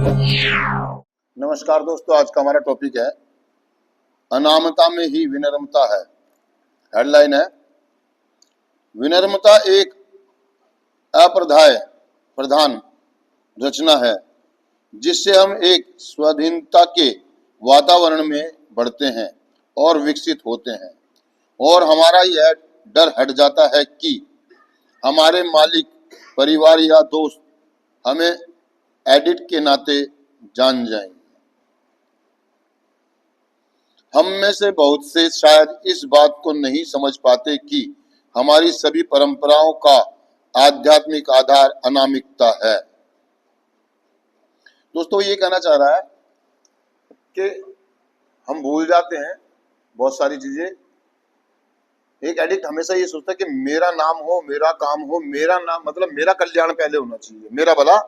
नमस्कार दोस्तों, आज का हमारा टॉपिक है अनामता में ही विनम्रता है। हेडलाइन है, विनम्रता एक अप्रधाय प्रधान रचना है जिससे हम एक स्वाधीनता के वातावरण में बढ़ते हैं और विकसित होते हैं, और हमारा यह डर हट जाता है कि हमारे मालिक, परिवार या दोस्त हमें एडिट के नाते जान जाएंगे। हम में से बहुत से शायद इस बात को नहीं समझ पाते कि हमारी सभी परंपराओं का आध्यात्मिक आधार अनामिकता है। दोस्तों, ये कहना चाह रहा है कि हम भूल जाते हैं बहुत सारी चीजें। एक एडिक्ट हमेशा ये सोचता है कि मेरा नाम हो, मेरा काम हो, मेरा नाम मतलब मेरा कल्याण पहले होना चाहिए, मेरा भला।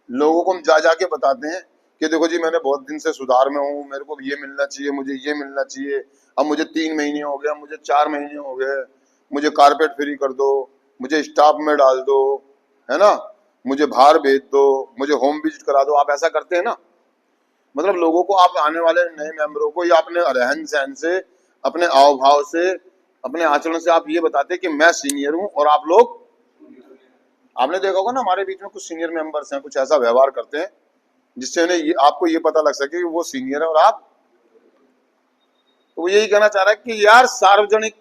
लोगों को हम जा जाके बताते हैं कि देखो जी, मैंने बहुत दिन से सुधार में हूँ, मेरे को ये मिलना चाहिए, मुझे ये मिलना चाहिए, अब मुझे 3 महीने हो गए, मुझे 4 महीने हो गए, मुझे कारपेट फ्री कर दो, मुझे स्टाफ में डाल दो, है ना, मुझे बाहर भेज दो, मुझे होम विजिट करा दो। आप ऐसा करते हैं ना, मतलब लोगों को, आप आने वाले नए मेंबरों को या अपने रहन सहन से, अपने आव भाव से, अपने आचरण से आप ये बताते हैं कि मैं सीनियर हूँ और आप लोग। आपने देखा होगा ना, हमारे बीच में कुछ सीनियर मेंबर्स हैं, कुछ ऐसा व्यवहार करते हैं जिससे उन्हें आपको ये पता लग सके कि वो सीनियर है और आप। तो वो यही कहना चाह रहा है कि यार, सार्वजनिक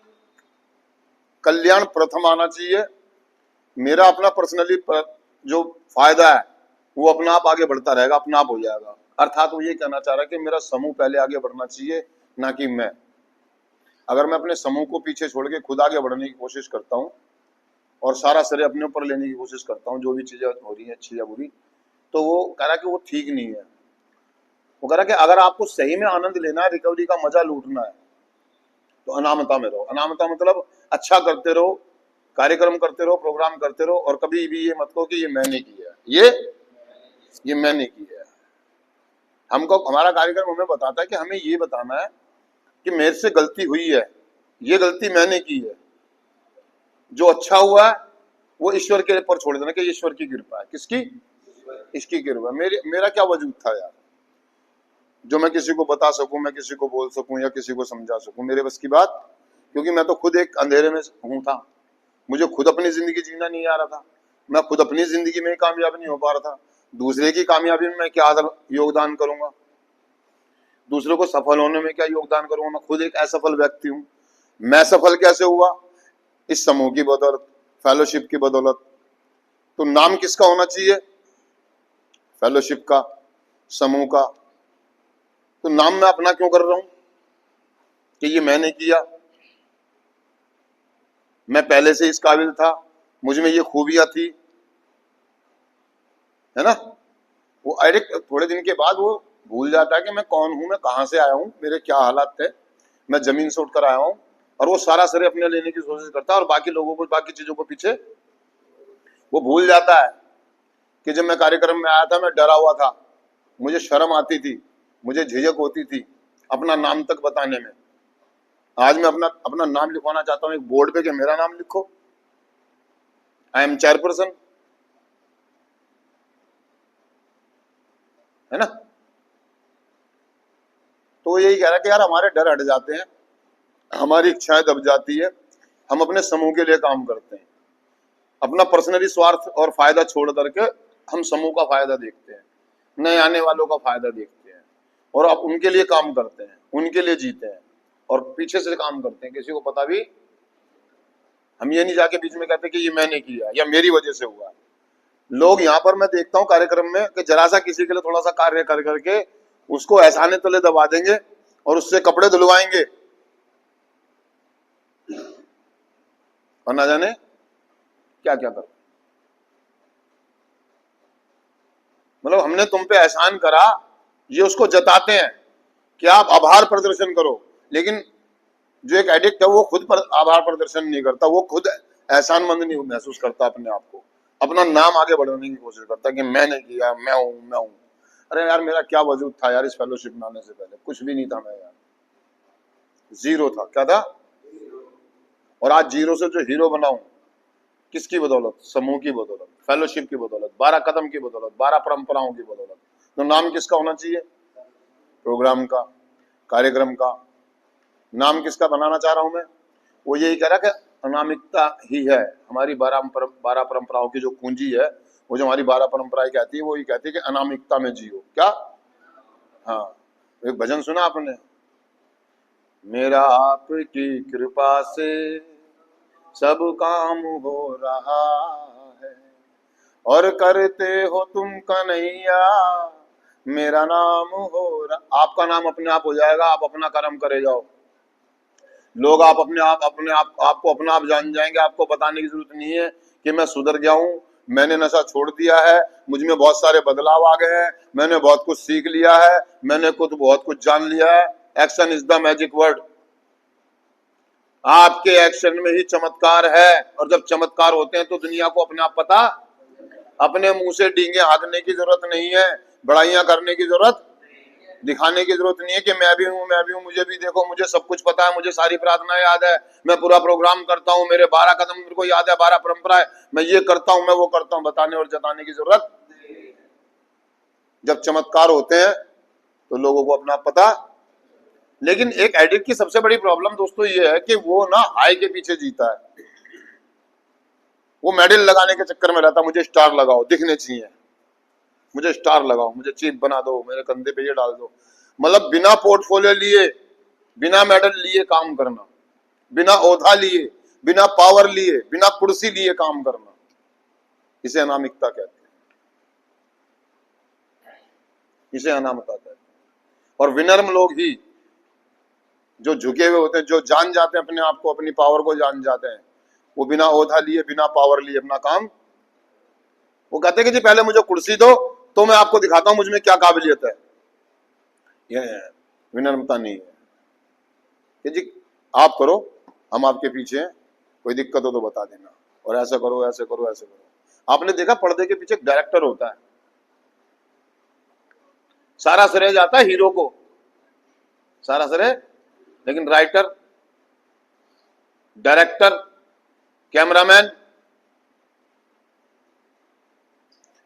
कल्याण प्रथम आना चाहिए। मेरा अपना पर्सनली जो फायदा है वो अपना आप आगे बढ़ता रहेगा, अपना आप हो जाएगा। अर्थात वो ये कहना चाह रहा है कि मेरा समूह पहले आगे बढ़ना चाहिए, ना कि मैं। अगर मैं अपने समूह को पीछे छोड़ के खुद आगे बढ़ने की कोशिश करता हूँ और सारा श्रेय अपने ऊपर लेने की कोशिश करता हूँ, जो भी चीजें हो रही है अच्छी या बुरी, तो वो कह रहा है कि वो ठीक नहीं है। वो कह रहा है कि अगर आपको सही में आनंद लेना है, रिकवरी का मजा लूटना है, तो अनामता में रहो। अनामता मतलब अच्छा करते रहो, कार्यक्रम करते रहो, प्रोग्राम करते रहो, और कभी भी ये मत कहो कि ये मैंने किया, ये मैंने किया है। हमको हमारा कार्यक्रम हमें बताता है कि हमें ये बताना है कि मेरे से गलती हुई है, ये गलती मैंने की है, जो अच्छा हुआ है वो ईश्वर के ऊपर छोड़ देना कि ईश्वर की कृपा है। किसकी? इसकी कृपा। मेरा क्या वजूद था यार, जो मैं किसी को बता सकूं, मैं किसी को बोल सकूं या किसी को समझा सकूं? मेरे बस की बात, क्योंकि मैं तो खुद एक अंधेरे में हूं था। मुझे खुद अपनी जिंदगी जीना नहीं आ रहा था, मैं खुद अपनी जिंदगी में कामयाब नहीं हो पा रहा था। दूसरे की कामयाबी में मैं क्या योगदान करूंगा, दूसरों को सफल होने में क्या योगदान करूंगा? मैं खुद एक असफल व्यक्ति हूं। मैं सफल कैसे हुआ? इस समूह की बदौलत, फेलोशिप की बदौलत। तो नाम किसका होना चाहिए? फेलोशिप का, समूह का। तो नाम मैं अपना क्यों कर रहा हूं कि ये मैंने किया? मैं पहले से इस काबिल था, मुझ में ये खूबियां थी, है ना। वो एडिक्ट थोड़े दिन के बाद वो भूल जाता है कि मैं कौन हूं, मैं कहां से आया हूं, मेरे क्या हालात थे, मैं जमीन से उठकर आया हूं। और वो सारा श्रेय अपने लेने की कोशिश करता है और बाकी लोगों को, बाकी चीजों को पीछे वो भूल जाता है कि जब मैं कार्यक्रम में आया था मैं डरा हुआ था, मुझे शर्म आती थी, मुझे झिझक होती थी अपना नाम तक बताने में। आज मैं अपना नाम लिखवाना चाहता हूं एक बोर्ड पे कि मेरा नाम लिखो, आई एम चेयरपर्सन, है ना। तो यही कह रहा है कि यार, हमारे डर हट जाते हैं, हमारी इच्छाएं दब जाती है, हम अपने समूह के लिए काम करते हैं, अपना पर्सनली स्वार्थ और फायदा छोड़ करके हम समूह का फायदा देखते हैं, नए आने वालों का फायदा देखते हैं, और अब उनके लिए काम करते हैं, उनके लिए जीते हैं और पीछे से काम करते हैं, किसी को पता भी। हम ये नहीं जाके बीच में कहते कि ये मैंने किया या मेरी वजह से हुआ। लोग यहाँ पर मैं देखता हूँ कार्यक्रम में कि जरा सा किसी के लिए थोड़ा सा कार्य कर करके उसको एहसाने तले दबा देंगे और उससे कपड़े धुलवाएंगे, और ना जाने क्या क्या कर। मतलब हमने तुम पे एहसान करा, ये उसको जताते हैं कि आप आभार प्रदर्शन करो। लेकिन जो एक एडिक्ट है वो खुद पर आभार प्रदर्शन नहीं करता, वो खुद एहसानमंद नहीं महसूस करता अपने आप को, अपना नाम आगे बढ़ाने की कोशिश करता है कि मैंने किया, मैं हूं। अरे यार, मेरा क्या वजूद था यार, इस फेलोशिप में आने से पहले कुछ भी नहीं था, मैं यार जीरो था। क्या था? और आज जीरो से जो हीरो बना हूं, किसकी बदौलत? समूह की बदौलत, फेलोशिप की बदौलत, 12 कदम की बदौलत, 12 परंपराओं की बदौलत। तो नाम किसका होना चाहिए? प्रोग्राम का, कार्यक्रम का। नाम किसका बनाना चाह रहा हूं मैं? वो यही कह रहा कि अनामिकता ही है हमारी 12 परंपराओं की जो कुंजी है। वो जो हमारी 12 परंपराएं कहती है, वो ये कहती है कि अनामिकता में जियो। क्या? हाँ, एक भजन सुना आपने, मेरा आपकी कृपा से सब काम हो रहा है और करते हो तुम कन्हैया मेरा नाम हो रहा। आपका नाम अपने आप हो जाएगा, आप अपना कर्म करे जाओ। लोग आप अपने आप आपको अपना आप जान जाएंगे। आपको बताने की जरूरत नहीं है कि मैं सुधर गया हूं, मैंने नशा छोड़ दिया है, मुझ में बहुत सारे बदलाव आ गए हैं, मैंने बहुत कुछ सीख लिया है, मैंने खुद बहुत कुछ जान लिया है। Action is the magic word. आपके एक्शन में ही चमत्कार है, और जब चमत्कार होते हैं तो दुनिया को अपने आप पता। अपने मुंह से डींगे हाँकने की जरूरत नहीं है, बड़ाइयां करने की जरूरत, दिखाने की जरूरत नहीं है कि मैं भी हूं, मुझे भी देखो, मुझे सब कुछ पता है, मुझे सारी प्रार्थना याद है, मैं पूरा प्रोग्राम करता हूं, मेरे 12 कदम मेरे को याद है, 12 परंपरा है, मैं ये करता हूं, मैं वो करता हूं। बताने और जताने की जरूरत। जब चमत्कार होते हैं तो लोगों को अपना पता। लेकिन एक एडिक्ट की सबसे बड़ी प्रॉब्लम दोस्तों ये है कि वो ना हाई के पीछे जीता है। वो मेडल लगाने के चक्कर में रहता, मुझे स्टार लगाओ, दिखने चाहिए, मुझे स्टार लगाओ, मुझे चीफ बना दो, मेरे कंधे पे ये डाल दो। मतलब बिना पोर्टफोलियो लिए, बिना मेडल लिए काम करना, बिना ओहदा लिए, बिना पावर लिए, बिना कुर्सी लिए काम करना, इसे अनामिकता कहते हैं। इसे अनामिकता कहते हैं। और विनम्र लोग ही, जो झुके हुए होते हैं, जो जान जाते हैं अपने आप को, अपनी पावर को जान जाते हैं, वो बिना ओहदा लिए, बिना पावर लिए अपना काम। वो कहते हैं कि जी पहले मुझे कुर्सी दो तो मैं आपको दिखाता हूं मुझ में क्या काबिलियत है। यह विनम्रता नहीं है कि जी आप करो, हम आपके पीछे हैं, कोई दिक्कत हो तो बता देना, और ऐसा करो, ऐसे करो, ऐसे करो। आपने देखा पर्दे के पीछे एक डायरेक्टर होता है, सारा श्रेय जाता है हीरो को, सारा श्रेय, लेकिन राइटर, डायरेक्टर, कैमरामैन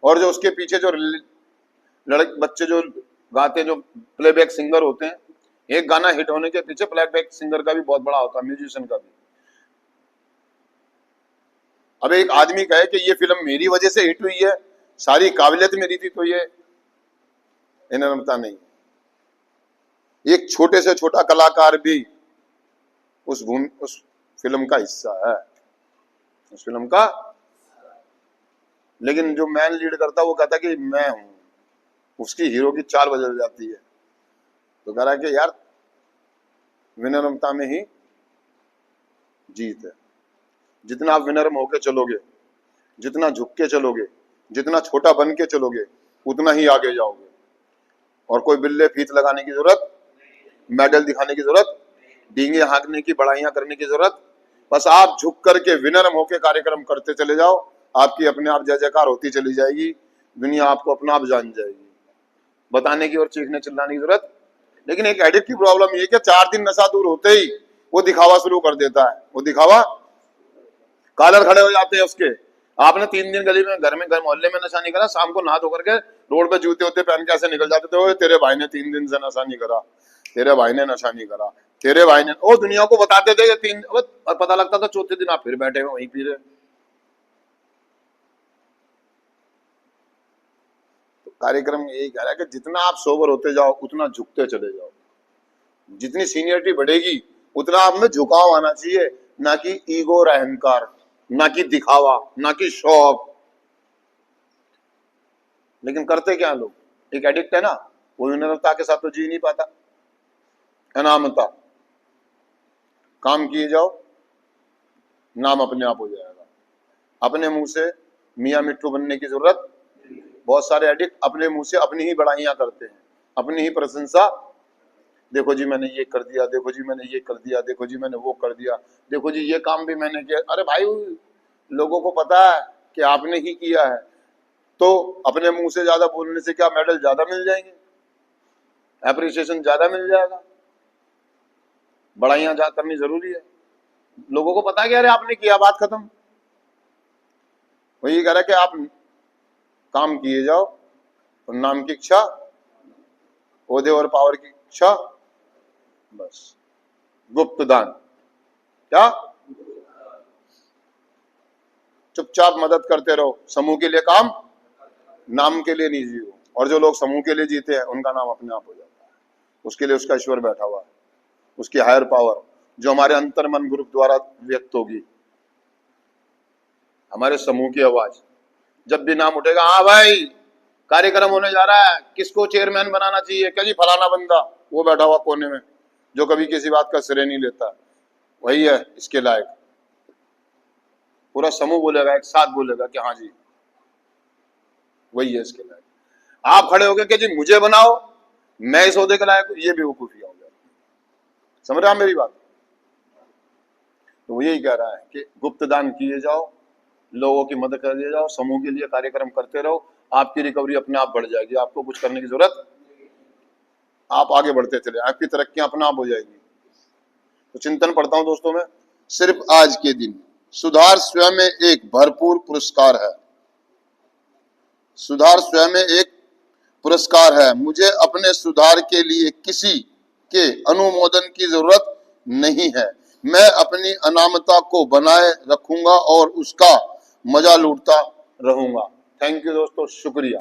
और जो उसके पीछे जो लड़के बच्चे जो गाते, जो प्लेबैक सिंगर होते हैं, एक गाना हिट होने के पीछे प्लेबैक सिंगर का भी बहुत बड़ा होता है, म्यूजिशियन का भी। अब एक आदमी कहे कि ये फिल्म मेरी वजह से हिट हुई है, सारी काबिलियत मेरी थी, तो ये विनम्रता नहीं। एक छोटे से छोटा कलाकार भी उस फिल्म का हिस्सा है, उस फिल्म का। लेकिन जो मैन लीड करता वो कहता कि मैं हूं, उसकी हीरो की चाल बदल जाती है। तो कह रहा है कि यार विनम्रता में ही जीत है। जितना आप विनम्र होकर चलोगे, जितना झुक के चलोगे, जितना छोटा बन के चलोगे, उतना ही आगे जाओगे। और कोई बिल्ले फीत लगाने की जरूरत, मेडल दिखाने की जरूरत, डींगे हाँकने की, बड़ाइयां करने की जरूरत। बस आप झुक करके विनम्र होकर कार्यक्रम करते चले जाओ, आपकी अपने आप जय जयकार होती चली जाएगी, दुनिया आपको अपना आप जान जाएगी। बताने की और चीखने चिल्लाने की जरूरत। लेकिन एक एडिक्ट की प्रॉब्लम ये कि 4 दिन नशा दूर होते ही वो दिखावा शुरू कर देता है। वो दिखावा, कॉलर खड़े हो जाते हैं उसके। आपने 3 दिन गली में, घर मोहल्ले में नशा नहीं करा, शाम को नहा धो करके रोड पे जूते होते पहन के ऐसे निकल जाते थे, तेरे भाई ने 3 दिन से नशा नहीं करा, तेरे भाई ने नशा नहीं करा, तेरे भाई ने, वो दुनिया को बताते थे 3, और पता लगता था चौथे दिन आप फिर बैठे हुए वहीं पी रहे। तो कार्यक्रम यही कह रहा है कि जितना आप सोबर होते जाओ उतना झुकते चले जाओ, जितनी सीनियरिटी बढ़ेगी उतना आप में झुकाव आना चाहिए, ना कि ईगो और अहंकार, ना कि दिखावा, ना कि शौक। लेकिन करते क्या लोग? एक एडिक्ट है ना, वो विनम्रता के साथ तो जी नहीं पाता। अनामता, काम किए जाओ, नाम अपने आप हो जाएगा। अपने मुंह से मियां मिट्टू बनने की जरूरत। बहुत सारे एडिक्ट अपने मुंह से अपनी ही बड़ाइयां करते हैं, अपनी ही प्रशंसा। देखो जी मैंने ये कर दिया, देखो जी मैंने ये कर दिया, देखो जी मैंने वो कर दिया, देखो जी ये काम भी मैंने किया। अरे भाई, लोगों को पता है कि आपने ही किया है, तो अपने मुंह से ज्यादा बोलने से क्या मेडल ज्यादा मिल जाएंगे, एप्रिसिएशन ज्यादा मिल जाएगा? बड़ाइयां करनी जरूरी है। लोगों को पता है कि अरे आपने किया, बात खत्म। वही कह रहा है कि आप काम किए जाओ और नाम की इच्छा, ओहदे और पावर की इच्छा, बस गुप्त दान। क्या? चुपचाप मदद करते रहो, समूह के लिए काम, नाम के लिए नहीं जियो। और जो लोग समूह के लिए जीते हैं उनका नाम अपने आप हो जाता है, उसके लिए उसका ईश्वर बैठा हुआ है, उसकी हायर पावर जो हमारे अंतर मन ग्रुप द्वारा व्यक्त होगी, हमारे समूह की आवाज। जब भी नाम उठेगा, हाँ भाई कार्यक्रम होने जा रहा है, किसको चेयरमैन बनाना चाहिए, क्या जी फलाना बंदा, वो बैठा हुआ कोने में जो कभी किसी बात का श्रेय नहीं लेता, वही है इसके लायक। पूरा समूह बोलेगा, एक साथ बोलेगा कि हाँ जी वही है इसके लायक। आप खड़े हो गए कि जी मुझे बनाओ, मैं इस ओहदे के लायक हूं, ये बेवकूफी हो जाती। समझ रहे आप मेरी बात? तो वो यही कह रहा है कि गुप्त दान किए जाओ, लोगों की मदद कर दिए जाओ, समूह के लिए कार्यक्रम करते रहो, आपकी रिकवरी अपने आप बढ़ जाएगी, आपको कुछ करने की जरूरत, आप आगे बढ़ते चले, आपकी तरक्की अपने आप हो जाएगी। तो चिंतन पढ़ता हूं दोस्तों में, सिर्फ आज के दिन सुधार स्वयं में एक भरपूर पुरस्कार है। सुधार स्वयं में एक पुरस्कार है। मुझे अपने सुधार के लिए किसी के अनुमोदन की जरूरत नहीं है। मैं अपनी अनामता को बनाए रखूंगा और उसका मजा लूटता रहूंगा। थैंक यू दोस्तों, शुक्रिया।